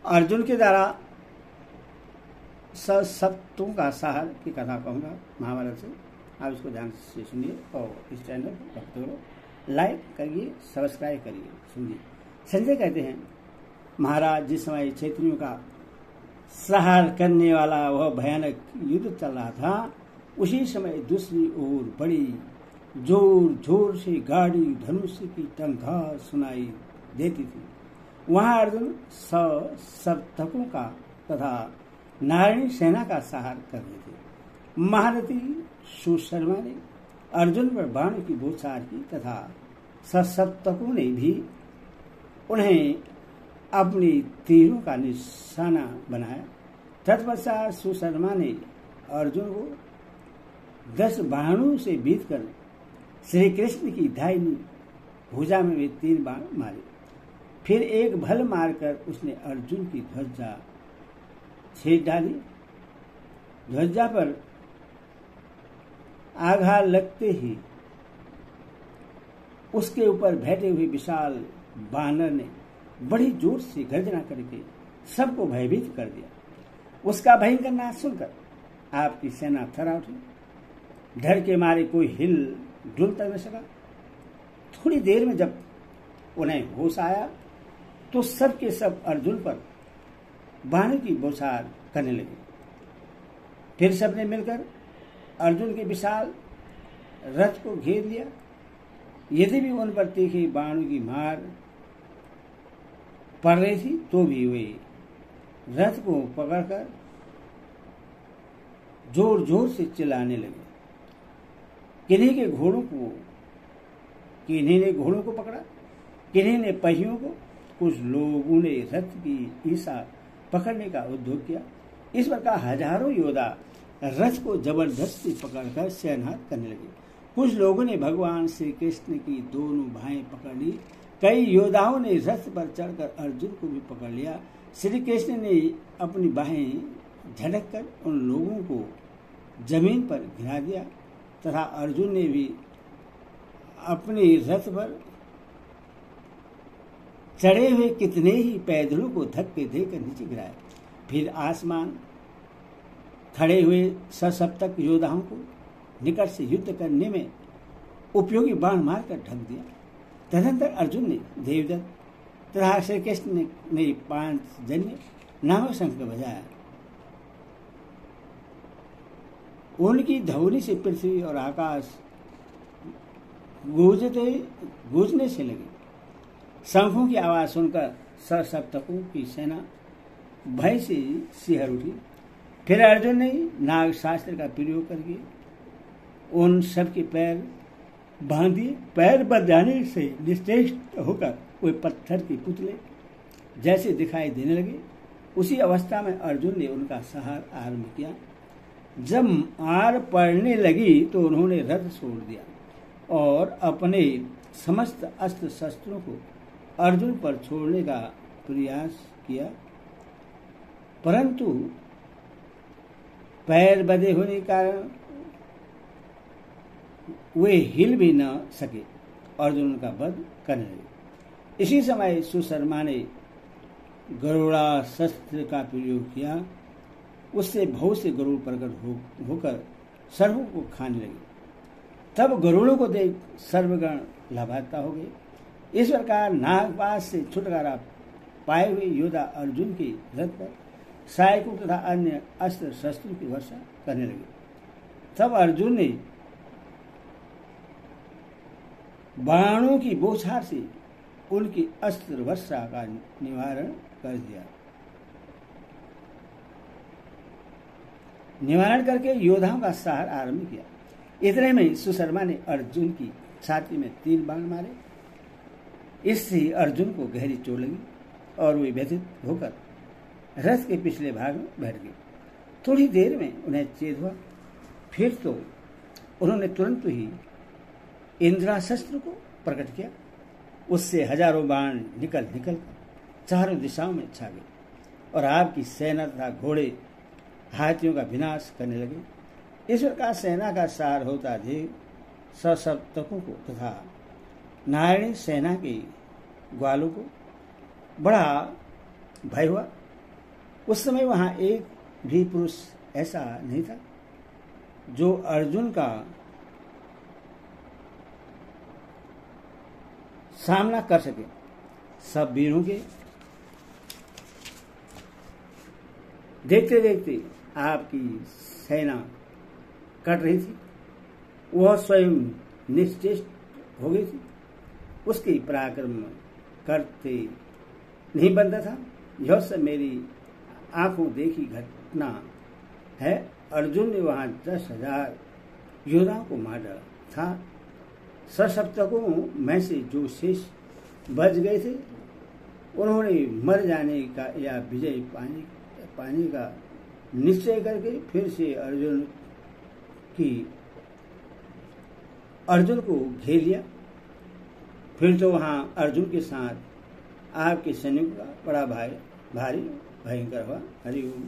अर्जुन के द्वारा सशक्तों का सहार की कथा कहूँगा महाभारत से। आप इसको ध्यान से सुनिए और इस चैनल को लाइक करिए, सब्सक्राइब करिए, सुनिए। संजय कहते हैं, महाराज जिस समय क्षेत्रियों का संहार करने वाला वह भयानक युद्ध चल रहा था, उसी समय दूसरी ओर बड़ी जोर जोर से गाड़ी धनुष की टंकार सुनाई देती थी। वहां अर्जुन सप्तकों का तथा नारायणी सेना का सहार कर रहे थे। महारथी सुशर्मा ने अर्जुन पर बाण की बौछार की तथा सप्तकों ने भी उन्हें अपनी तीरों का निशाना बनाया। तत्पश्चात सुशर्मा ने अर्जुन को 10 बाणों से बीतकर श्री कृष्ण की दाहिनी भुजा में वे 3 बाण मारे। फिर एक भल मारकर उसने अर्जुन की ध्वजा छेद डाली। ध्वजा पर आघात लगते ही उसके ऊपर बैठे हुए विशाल बानर ने बड़ी जोर से गर्जना करके सबको भयभीत कर दिया। उसका भयंकर नाद सुनकर आपकी सेना थर्रा उठी। डर के मारे कोई हिल डुल तक न सका। थोड़ी देर में जब उन्हें होश आया तो सब के सब अर्जुन पर बाण की बौछार करने लगे। फिर सबने मिलकर अर्जुन के विशाल रथ को घेर लिया। यदि भी उन पर तीखे बाणों की मार पड़ रही थी तो भी वे रथ को पकड़कर जोर जोर से चिल्लाने लगे। किन्हीं ने घोड़ों को पकड़ा, किन्हीं ने पहियों को, कुछ लोगों ने रथ की ईसा पकड़ने का उद्योग किया। इस प्रकार हजारों योद्धा रथ को जबरदस्ती पकड़कर शयनहार करने लगे। कुछ लोगों ने भगवान श्री कृष्ण की दोनों बाहें पकड़ ली। कई योद्धाओं ने रथ पर चढ़कर अर्जुन को भी पकड़ लिया। श्री कृष्ण ने अपनी बाहें झटक कर उन लोगों को जमीन पर गिरा दिया तथा अर्जुन ने भी अपने रथ पर चढ़े हुए कितने ही पैदलों को धक्के देकर नीचे गिराया। फिर आसमान खड़े हुए सशक्तक योद्धाओं को निकट से युद्ध करने में उपयोगी बाण मारकर ढक दिया। तदनंतर अर्जुन ने देवदत्त तथा श्री कृष्ण ने पांचजन्य नामक शंख बजाया। उनकी ध्वनि से पृथ्वी और आकाश गूंजने से लगे। शंखों की आवाज सुनकर सशक्तकों की सेना भय से सिहर उठी। फिर अर्जुन ने नाग शास्त्र का प्रयोग करके उन सबके पैर बांध दिए। पैर बंधाने से निश्चेष्ट होकर वे पत्थर के पुतले जैसे दिखाई देने लगे। उसी अवस्था में अर्जुन ने उनका संहार आरंभ किया। जब मार पड़ने लगी तो उन्होंने रथ छोड़ दिया और अपने समस्त अस्त्र शस्त्रों को अर्जुन पर छोड़ने का प्रयास किया, परंतु पैर बंधे होने के कारण वे हिल भी न सके। अर्जुन का वध करने लगे। इसी समय सुशर्मा ने गरुड़ास्त्र का प्रयोग किया। उससे बहुत से गरुड़ प्रकट होकर सर्वों को खाने लगे। तब गरुड़ों को देख सर्वगण लाभान्वित हो गए। इस प्रकार नागपाश से छुटकारा पाए हुए योद्धा अर्जुन के रथ पर सहायकों तथा अन्य अस्त्र शस्त्रों की वर्षा करने लगे। तब अर्जुन ने बाणों की बौछार से उनकी अस्त्र वर्षा का निवारण कर दिया। निवारण करके योद्धाओं का संहार आरंभ किया। इतने में सुशर्मा ने अर्जुन की छाती में 3 बाण मारे। इससे अर्जुन को गहरी चोट लगी और वे व्यथित होकर रथ के पिछले भाग में बैठ गए। थोड़ी देर में उन्हें चेत हुआ। फिर तो उन्होंने तुरंत ही इंद्रास्त्र को प्रकट किया। उससे हजारों बाण निकल चारों दिशाओं में छा गए और आपकी सेना तथा घोड़े हाथियों का विनाश करने लगे। इस प्रकार सेना का सार होता देख सशक्तकों को तथा नारायणी सेना के ग्वालों को बड़ा भय हुआ उस समय वहां एक भी पुरुष ऐसा नहीं था जो अर्जुन का सामना कर सके। सब वीरों के देखते देखते आपकी सेना कट रही थी, वह स्वयं निश्चेष्ट हो गई थी, उसके पराक्रम करते नहीं बनता था। यह सब मेरी आंखों देखी घटना है। अर्जुन ने वहां 10,000 योद्धाओं को मार डाला था। सशक्तकों में से जो शेष बच गए थे उन्होंने मर जाने का या विजय पाने का निश्चय करके फिर से अर्जुन को घेर लिया। फिर तो वहां अर्जुन के साथ आपके सैनिकों का बड़ा भारी भयंकर हुआ। हरि ओम।